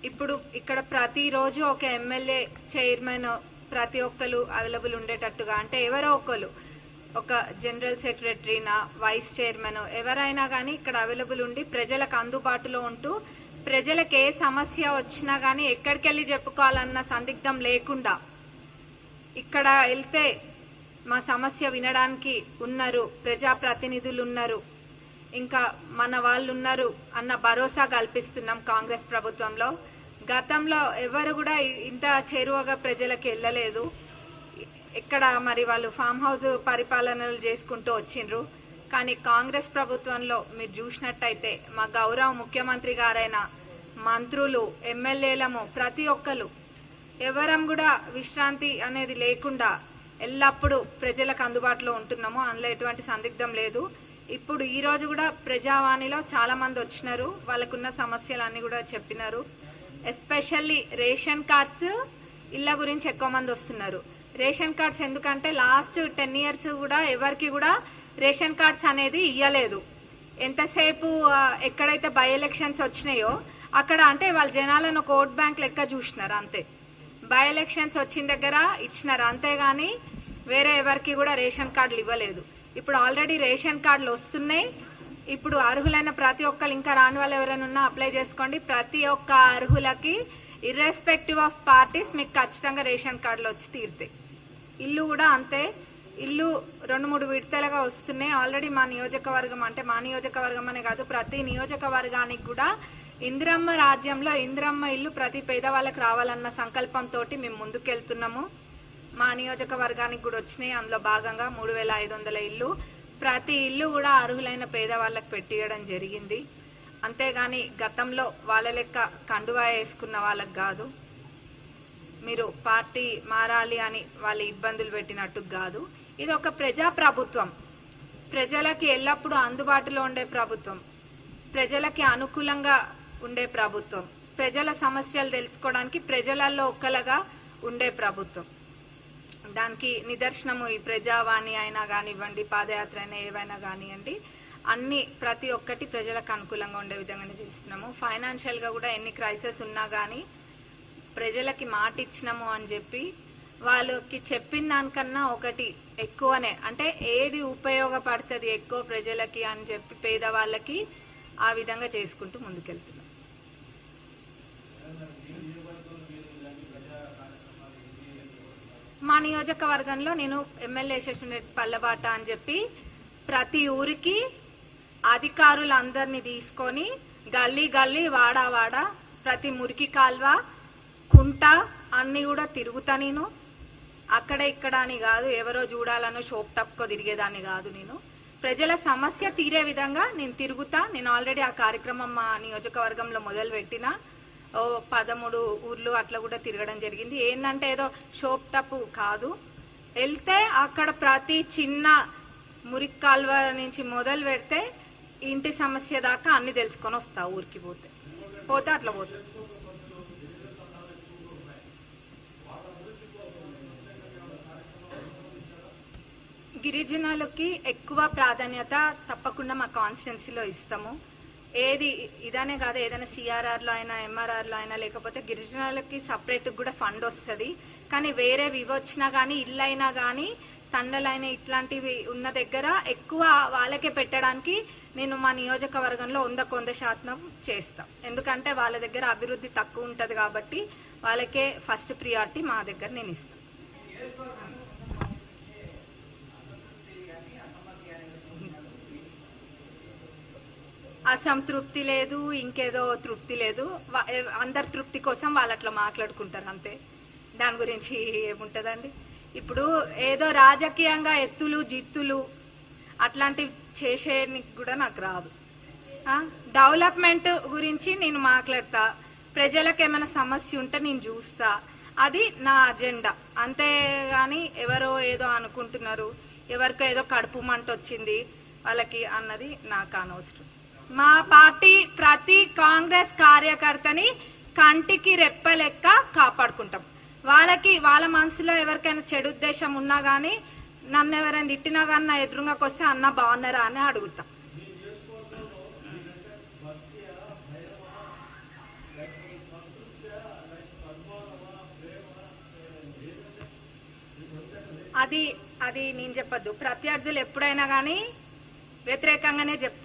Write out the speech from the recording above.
ఇప్పుడు ఇక్కడ ప్రతిరోజు ఒక ఎమ్మెల్యే చైర్మన్ ప్రతి ఒక్కరు అవైలబుల్ ఉండేటట్టుగా, అంటే ఎవరో ఒకరు, ఒక జనరల్ సెక్రటరీనా, వైస్ చైర్మన్, ఎవరైనా కానీ ఇక్కడ అవైలబుల్ ఉండి ప్రజలకు అందుబాటులో ఉంటూ ప్రజలకు ఏ సమస్య వచ్చినా కానీ ఎక్కడికి వెళ్ళి చెప్పుకోవాలన్న సందిగ్ధం లేకుండా ఇక్కడ వెళ్తే మా సమస్య వినడానికి ఉన్నారు, ప్రజాప్రతినిధులు ఉన్నారు, ఇంకా మన వాళ్ళు ఉన్నారు అన్న భరోసా కల్పిస్తున్నాం కాంగ్రెస్ ప్రభుత్వంలో. గతంలో ఎవరు కూడా ఇంత చేరువగా ప్రజలకు వెళ్ళలేదు. ఇక్కడ మరి వాళ్ళు ఫామ్ హౌస్ పరిపాలనలు చేసుకుంటూ వచ్చిండ్రు. కానీ కాంగ్రెస్ ప్రభుత్వంలో మీరు చూసినట్టయితే మా గౌరవ ముఖ్యమంత్రి గారైన మంత్రులు, ఎమ్మెల్యేలము ప్రతి ఒక్కరు ఎవరం కూడా విశ్రాంతి అనేది లేకుండా ఎల్లప్పుడూ ప్రజలకు అందుబాటులో ఉంటున్నాము. అందులో ఎటువంటి సందిగ్ధం లేదు. ఇప్పుడు ఈ రోజు కూడా ప్రజావాణిలో చాలా మంది వచ్చినారు, వాళ్ళకున్న సమస్యలన్నీ కూడా చెప్పినారు. ఎస్పెషల్లీ రేషన్ కార్డ్స్ ఇళ్ల గురించి ఎక్కువ మంది వస్తున్నారు. రేషన్ కార్డ్స్ ఎందుకంటే లాస్ట్ 10 years కూడా ఎవరికి కూడా రేషన్ కార్డ్స్ అనేది ఇయ్యలేదు. ఎంతసేపు ఎక్కడైతే బై ఎలక్షన్స్ వచ్చినాయో అక్కడ అంటే వాళ్ళ జనాలను ఒక ఓట్ బ్యాంక్ లెక్క చూసినారు అంతే. బై ఎలక్షన్స్ వచ్చిన దగ్గర ఇచ్చినారు అంతేగాని వేరే ఎవరికి కూడా రేషన్ కార్డులు ఇవ్వలేదు. ఇప్పుడు ఆల్రెడీ రేషన్ కార్డులు వస్తున్నాయి. ఇప్పుడు అర్హులైన ప్రతి ఒక్కరు, ఇంకా రాని వాళ్ళు ఎవరైనా ఉన్నా అప్లై చేసుకోండి. ప్రతి ఒక్క అర్హులకి ఇర్రెస్పెక్టివ్ ఆఫ్ పార్టీస్ మీకు ఖచ్చితంగా రేషన్ కార్డులు వచ్చి తీరుతాయి. ఇల్లు కూడా అంతే. ఇల్లు 2-3 విడతలుగా వస్తున్నాయి. ఆల్రెడీ మా నియోజకవర్గం, అంటే మా నియోజకవర్గం అనే కాదు ప్రతి నియోజకవర్గానికి కూడా ఇందిరమ్మ రాజ్యంలో ఇందిరమ్మ ఇల్లు ప్రతి పేదవాళ్ళకి రావాలన్న సంకల్పంతో మేము ముందుకెళ్తున్నాము. మా నియోజకవర్గానికి కూడా వచ్చినాయి. అందులో భాగంగా 3500 ఇల్లు, ప్రతి ఇల్లు కూడా అర్హులైన పేదవాళ్ళకి పెట్టియడం జరిగింది. అంతేగాని గతంలో వాళ్ళ లెక్క కండువా వేసుకున్న వాళ్ళకి కాదు, మీరు పార్టీ మారాలి అని వాళ్ళు ఇబ్బందులు పెట్టినట్టు కాదు. ఇది ఒక ప్రజా ప్రభుత్వం, ప్రజలకి ఎల్లప్పుడూ అందుబాటులో ఉండే ప్రభుత్వం, ప్రజలకి అనుకూలంగా ఉండే ప్రభుత్వం, ప్రజల సమస్యలు తెలుసుకోవడానికి ప్రజలలో ఒక్కలుగా ఉండే ప్రభుత్వం. దానికి నిదర్శనము ఈ ప్రజావాణి అయినా కానివ్వండి, పాదయాత్ర అయినా ఏవైనా కానివ్వండి, అన్ని ప్రతి ఒక్కటి ప్రజలకు అనుకూలంగా ఉండే విధంగానే చేస్తున్నాము. ఫైనాన్షియల్ గా కూడా ఎన్ని క్రైసిస్ ఉన్నా గానీ ప్రజలకి మాట ఇచ్చినాము అని చెప్పి వాళ్ళకి చెప్పిన దానికన్నా ఒకటి ఎక్కువనే, అంటే ఏది ఉపయోగపడుతుంది ఎక్కువ ప్రజలకి అని చెప్పి పేదవాళ్ళకి ఆ విధంగా చేసుకుంటూ ముందుకెళ్తున్నాం. మా నియోజకవర్గంలో నేను ఎమ్మెల్యే యశస్విని పల్లబాట అని చెప్పి ప్రతి ఊరికి అధికారులందరినీ తీసుకొని గల్లీ గల్లీ, వాడా వాడా, ప్రతి మురికి కాల్వ, కుంట అన్ని కూడా తిరుగుతా. నేను అక్కడ ఇక్కడ అని కాదు, ఎవరో చూడాలనో షోప్ టప్కో తిరిగేదాన్ని కాదు. నేను ప్రజల సమస్య తీరే విధంగా నేను తిరుగుతా. నేను ఆల్రెడీ ఆ కార్యక్రమం మా నియోజకవర్గంలో మొదలు పెట్టిన 13 ఊర్లు అట్లా కూడా తిరగడం జరిగింది. ఏంటంటే ఏదో షోప్ టప్ కాదు, వెళ్తే అక్కడ ప్రతి చిన్న మురికి కాల్వ నుంచి మొదలు పెడితే ఇంటి సమస్య దాకా అన్ని తెలుసుకొని వస్తా. ఊరికి పోతే అట్లా పోతా. గిరిజనులకి ఎక్కువ ప్రాధాన్యత తప్పకుండా మా కాన్స్టిట్యున్సీలో ఇస్తాము. ఏది ఇదనే కాదు, ఏదైనా సిఆర్ఆర్ లో అయినా, ఎంఆర్ఆర్ లో అయినా, లేకపోతే గిరిజనులకి సపరేట్ కూడా ఫండ్ వస్తుంది. కానీ వేరేవి వచ్చినా గానీ, ఇల్లు అయినా గానీ, తండలైన ఇట్లాంటివి ఉన్న దగ్గర ఎక్కువ వాళ్ళకే పెట్టడానికి నేను మా నియోజకవర్గంలో 100% చేస్తాం. ఎందుకంటే వాళ్ళ దగ్గర అభివృద్ధి తక్కువ ఉంటది కాబట్టి వాళ్ళకే ఫస్ట్ ప్రియారిటీ మా దగ్గర నేను ఇస్తాను. అసంతృప్తి లేదు, ఇంకేదో తృప్తి లేదు. అందరి తృప్తి కోసం వాళ్ళు అట్లా మాట్లాడుకుంటారు అంతే. దాని గురించి ఏముంటదండి. ఇప్పుడు ఏదో రాజకీయంగా ఎత్తులు జిత్తులు అట్లాంటివి చేసేనికి కూడా నాకు రాదు. డెవలప్మెంట్ గురించి నేను మాట్లాడతా, ప్రజలకు ఏమైనా సమస్య ఉంటే నేను చూస్తా, అది నా అజెండా. అంతేగాని ఎవరో ఏదో అనుకుంటున్నారు, ఎవరికో ఏదో కడుపు మంట వచ్చింది వాళ్ళకి అన్నది నాకు అనవసరం. మా పార్టీ ప్రతి కాంగ్రెస్ కార్యకర్తని కంటికి రెప్పలెక్క కాపాడుకుంటాం. వాళ్ళ మనసులో ఎవరికైనా చెడు ఉద్దేశం ఉన్నా గానీ, నన్ను ఎవరైనా తిట్టినా గానీ నా ఎదురుగాకి వస్తే అన్న బాగున్నారా అని అడుగుతా. అది అది నేను చెప్పద్దు. ప్రత్యర్థులు ఎప్పుడైనా కానీ వ్యతిరేకంగానే చెప్తారు.